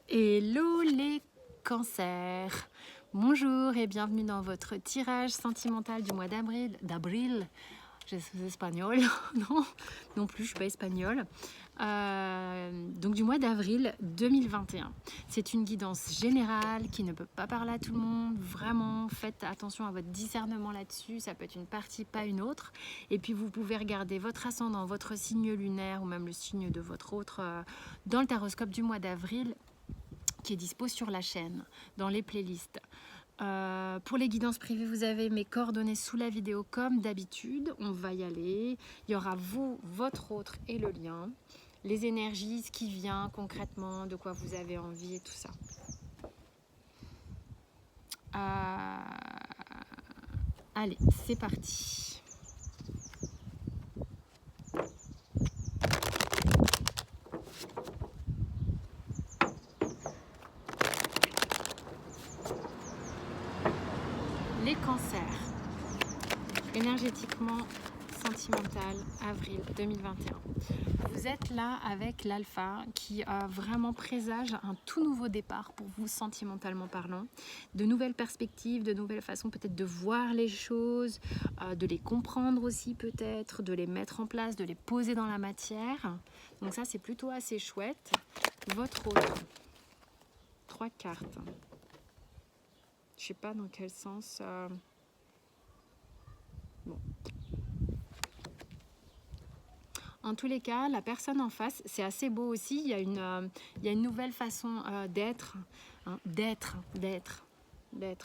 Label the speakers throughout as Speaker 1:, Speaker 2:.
Speaker 1: Hello les cancers. Bonjour et bienvenue dans votre tirage sentimental du mois d'avril. Je suis espagnole, non plus, je suis pas espagnole. Donc du mois d'avril 2021. C'est une guidance générale qui ne peut pas parler à tout le monde. Vraiment, faites attention à votre discernement là-dessus. Ça peut être une partie, pas une autre. Et puis vous pouvez regarder votre ascendant, votre signe lunaire ou même le signe de votre autre dans le taroscope du mois d'avril, qui est dispo sur la chaîne, dans les playlists. Pour les guidances privées, vous avez mes coordonnées sous la vidéo comme d'habitude. On va y aller. Il y aura vous, votre autre et le lien. Les énergies, ce qui vient concrètement, de quoi vous avez envie et tout ça. Allez, c'est parti. Les cancers, énergétiquement, sentimental, avril 2021. Vous êtes là avec l'alpha qui vraiment présage un tout nouveau départ pour vous sentimentalement parlant, de nouvelles perspectives, de nouvelles façons peut-être de voir les choses, de les comprendre aussi peut-être, de les mettre en place, de les poser dans la matière. Donc ça c'est plutôt assez chouette. Votre autre, 3 cartes. Je sais pas dans quel sens. Bon. En tous les cas, la personne en face, c'est assez beau aussi. Il y a une nouvelle façon d'être, hein, d'être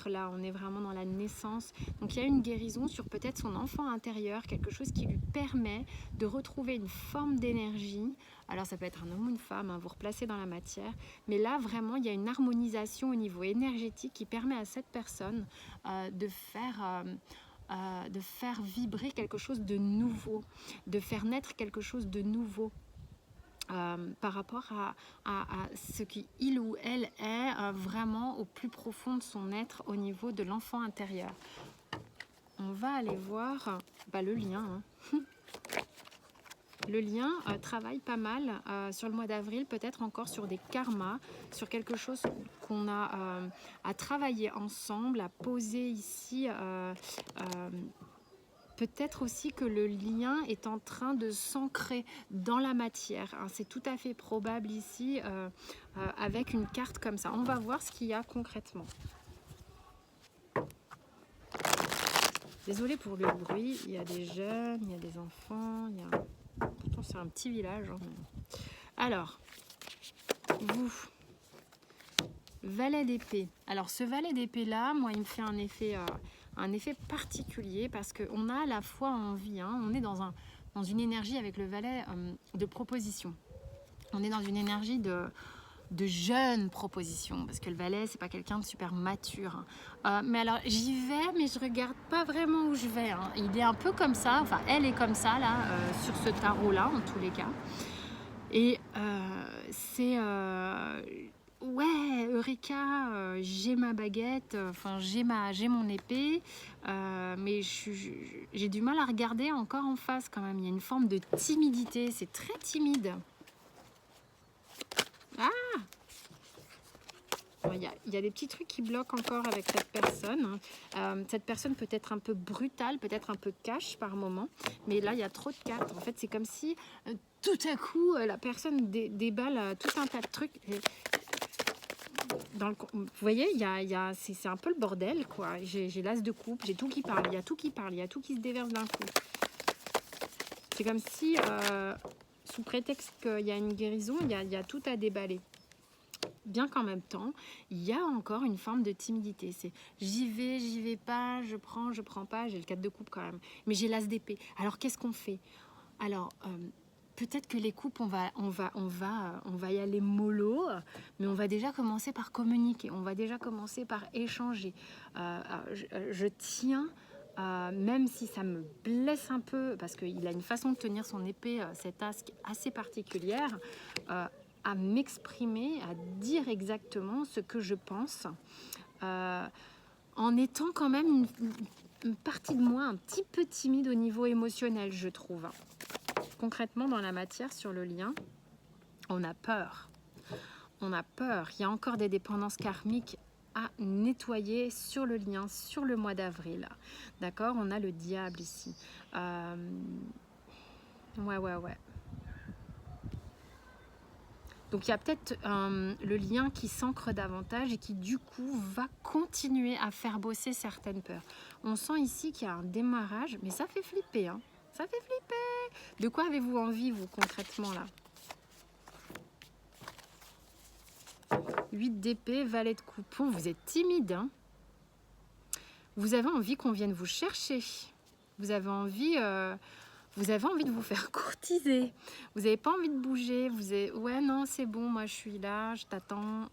Speaker 1: là. On est vraiment dans la naissance. Donc il y a une guérison sur peut-être son enfant intérieur, quelque chose qui lui permet de retrouver une forme d'énergie. Alors ça peut être un homme ou une femme, hein, vous replacez dans la matière. Mais là, vraiment, il y a une harmonisation au niveau énergétique qui permet à cette personne de faire vibrer quelque chose de nouveau, de faire naître quelque chose de nouveau par rapport à ce qu'il ou elle est vraiment au plus profond de son être au niveau de l'enfant intérieur. On va aller voir le lien. Le lien travaille pas mal sur le mois d'avril, peut-être encore sur des karmas, sur quelque chose qu'on a à travailler ensemble, à poser ici. Peut-être aussi que le lien est en train de s'ancrer dans la matière. C'est tout à fait probable ici avec une carte comme ça. On va voir ce qu'il y a concrètement. Désolée pour le bruit, il y a des jeunes, il y a des enfants, pourtant c'est un petit village. Alors, vous, valet d'épée. Alors ce valet d'épée là, moi il me fait un effet particulier parce qu'on a à la fois envie, on est dans une énergie avec le valet de proposition. On est dans une énergie de jeune proposition, parce que le valet c'est pas quelqu'un de super mature. Mais alors j'y vais, mais je regarde pas vraiment où je vais. Il est un peu comme ça, enfin elle est comme ça là, sur ce tarot là en tous les cas. Et c'est ouais, Eureka, j'ai ma baguette, enfin j'ai mon épée, mais j'ai du mal à regarder encore en face quand même. Il y a une forme de timidité, c'est très timide. Il y a des petits trucs qui bloquent encore avec cette personne. Cette personne peut être un peu brutale, peut-être un peu cash par moment, mais là il y a trop de cartes. En fait, c'est comme si tout à coup la personne déballe tout un tas de trucs. Vous voyez, c'est un peu le bordel, quoi. J'ai l'as de coupe, j'ai tout qui parle, il y a tout qui parle, il y a tout qui se déverse d'un coup. C'est comme si, sous prétexte qu'il y a une guérison, il y a tout à déballer. Bien qu'en même temps, il y a encore une forme de timidité. C'est j'y vais pas, je prends pas. J'ai le 4 de coupe quand même, mais j'ai l'as d'épée. Alors qu'est-ce qu'on fait? Alors peut-être que les coupes, on va y aller mollo, mais on va déjà commencer par communiquer. On va déjà commencer par échanger. Je tiens. Même si ça me blesse un peu, parce qu'il a une façon de tenir son épée, cet as assez particulière, à m'exprimer, à dire exactement ce que je pense, en étant quand même une partie de moi un petit peu timide au niveau émotionnel, je trouve. Concrètement, dans la matière, sur le lien, on a peur. on a peur. Il y a encore des dépendances karmiques à nettoyer sur le lien, sur le mois d'avril. D'accord? On a le diable ici. Ouais. Donc il y a peut-être le lien qui s'ancre davantage et qui du coup va continuer à faire bosser certaines peurs. On sent ici qu'il y a un démarrage, mais ça fait flipper, hein. Ça fait flipper. De quoi avez-vous envie, vous, concrètement, là? 8 d'épée, valet de coupe. Oh, vous êtes timide, hein. Vous avez envie qu'on vienne vous chercher. Vous avez envie de vous faire courtiser. Vous n'avez pas envie de bouger. Ouais, non, c'est bon, moi je suis là, je t'attends.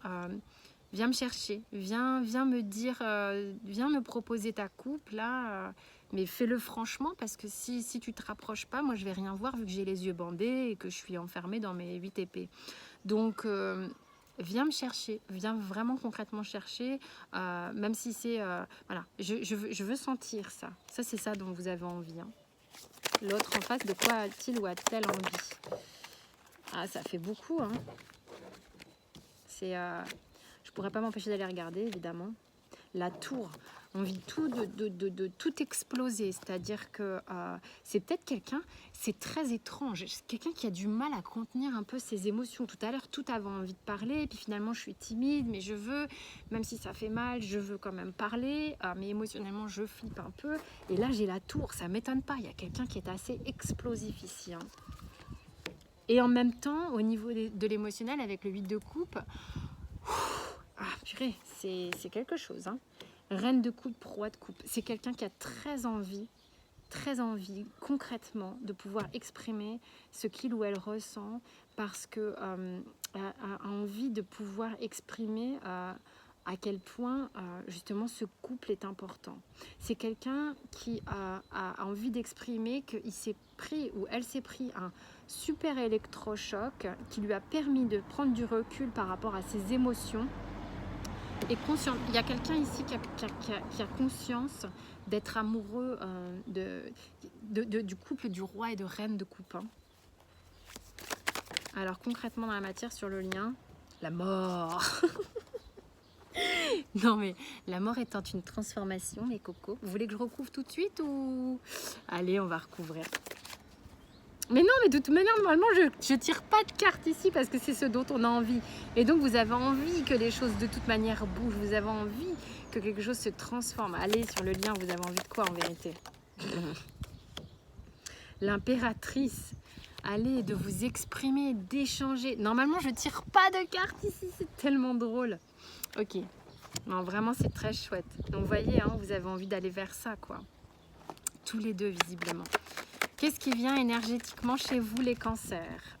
Speaker 1: Viens me chercher. Viens me dire, viens me proposer ta coupe, là. Mais fais-le franchement, parce que si tu te rapproches pas, moi je vais rien voir vu que j'ai les yeux bandés et que je suis enfermée dans mes 8 épées. Donc, viens me chercher. Viens vraiment concrètement chercher, même si c'est... voilà, je veux sentir ça. Ça, c'est ça dont vous avez envie, hein. L'autre en face, de quoi a-t-il ou a-t-elle envie? Ah, ça fait beaucoup, hein. C'est... je pourrais pas m'empêcher d'aller regarder, évidemment. La tour, on vit tout de tout exploser, c'est-à-dire que c'est peut-être quelqu'un, c'est très étrange, quelqu'un qui a du mal à contenir un peu ses émotions. Tout à l'heure, tout avait envie de parler, et puis finalement je suis timide, mais je veux, même si ça fait mal, je veux quand même parler, mais émotionnellement je flippe un peu, et là j'ai la tour, ça m'étonne pas, il y a quelqu'un qui est assez explosif ici, hein. Et en même temps, au niveau de l'émotionnel, avec le 8 de coupe, purée, c'est quelque chose, hein. Reine de coupe, roi de coupe. C'est quelqu'un qui a très envie, concrètement, de pouvoir exprimer ce qu'il ou elle ressent, parce que a envie de pouvoir exprimer à quel point, justement, ce couple est important. C'est quelqu'un qui a envie d'exprimer qu'il s'est pris, ou elle s'est pris, un super électrochoc qui lui a permis de prendre du recul par rapport à ses émotions. Et conscient. Il y a quelqu'un ici qui a conscience d'être amoureux du couple du roi et de reine de coupe, hein. Alors concrètement dans la matière, sur le lien, la mort. Non mais la mort étant une transformation, les cocos. Vous voulez que je recouvre tout de suite ou... Allez, on va recouvrir. Mais non, mais de toute manière, normalement, je tire pas de cartes ici parce que c'est ce dont on a envie. Et donc, vous avez envie que les choses, de toute manière, bougent. Vous avez envie que quelque chose se transforme. Allez, sur le lien, vous avez envie de quoi, en vérité? L'impératrice. Allez, de vous exprimer, d'échanger. Normalement, je tire pas de cartes ici. C'est tellement drôle. Ok. Non, vraiment, c'est très chouette. Donc, vous voyez, hein, vous avez envie d'aller vers ça, quoi. Tous les deux, visiblement. Qu'est-ce qui vient énergétiquement chez vous, les cancers?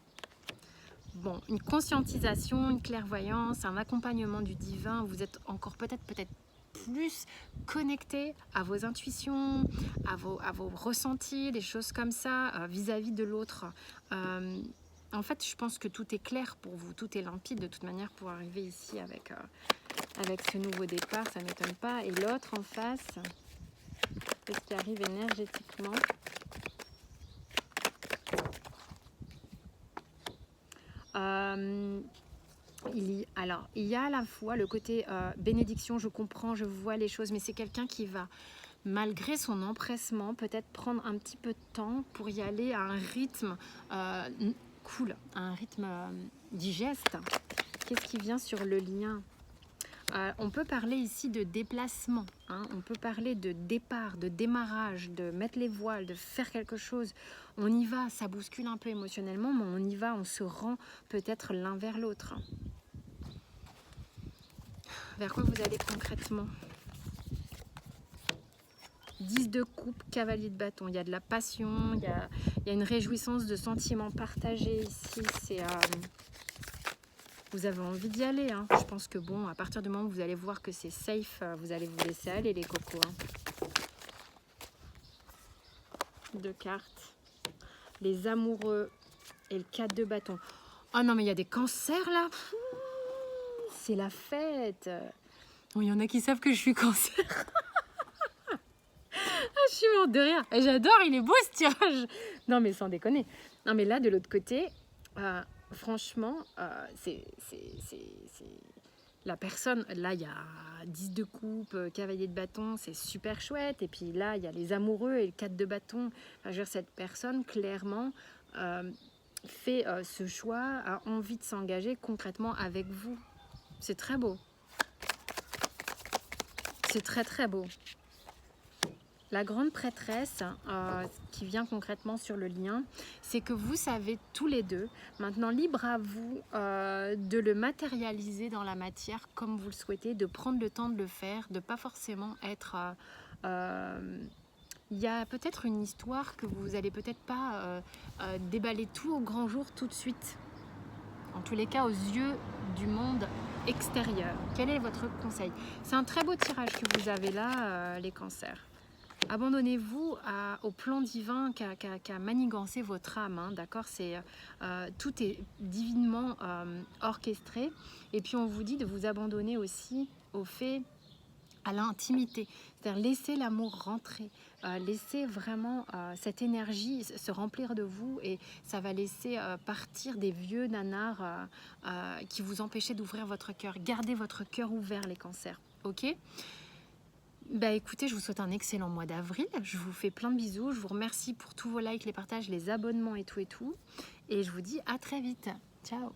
Speaker 1: Bon, une conscientisation, une clairvoyance, un accompagnement du divin. Vous êtes encore peut-être plus connecté à vos intuitions, à vos ressentis, des choses comme ça, vis-à-vis de l'autre. En fait, je pense que tout est clair pour vous, tout est limpide de toute manière pour arriver ici avec ce nouveau départ, ça ne m'étonne pas. Et l'autre en face, qu'est-ce qui arrive énergétiquement? Il y a à la fois le côté bénédiction, je comprends, je vois les choses, mais c'est quelqu'un qui va, malgré son empressement, peut-être prendre un petit peu de temps pour y aller à un rythme cool, à un rythme digeste. Qu'est-ce qui vient sur le lien? On peut parler ici de déplacement, hein, on peut parler de départ, de démarrage, de mettre les voiles, de faire quelque chose. On y va, ça bouscule un peu émotionnellement, mais on y va, on se rend peut-être l'un vers l'autre. Vers quoi vous allez concrètement? 10 de coupe, cavalier de bâton. Il y a de la passion, il y a une réjouissance de sentiments partagés ici. C'est... vous avez envie d'y aller, hein. Je pense que bon, à partir du moment où vous allez voir que c'est safe, vous allez vous laisser aller, les cocos, hein. 2 cartes. Les amoureux et le 4 de bâton. Oh non, mais il y a des cancers là. C'est la fête. Bon, il y en a qui savent que je suis cancer. Je suis morte de rire. J'adore, il est beau ce tirage. Non, mais sans déconner. Non, mais là, de l'autre côté... franchement, la personne, là il y a 10 de coupe, cavalier de bâton, c'est super chouette. Et puis là, il y a les amoureux et le 4 de bâton. Enfin, je veux dire, cette personne, clairement, fait ce choix, a envie de s'engager concrètement avec vous. C'est très beau. C'est très très beau. La grande prêtresse qui vient concrètement sur le lien, c'est que vous savez tous les deux, maintenant libre à vous de le matérialiser dans la matière comme vous le souhaitez, de prendre le temps de le faire, de pas forcément être... il y a peut-être une histoire que vous allez peut-être pas déballer tout au grand jour tout de suite. En tous les cas, aux yeux du monde extérieur. Quel est votre conseil? C'est un très beau tirage que vous avez là, les cancers. Abandonnez-vous au plan divin qu'a manigancé votre âme, hein, d'accord? Tout est divinement orchestré. Et puis on vous dit de vous abandonner aussi au fait, à l'intimité. C'est-à-dire laisser l'amour rentrer, laisser vraiment cette énergie se remplir de vous, et ça va laisser partir des vieux nanars qui vous empêchaient d'ouvrir votre cœur. Gardez votre cœur ouvert, les cancers, ok? Bah écoutez, je vous souhaite un excellent mois d'avril. Je vous fais plein de bisous. Je vous remercie pour tous vos likes, les partages, les abonnements et tout. Et je vous dis à très vite. Ciao!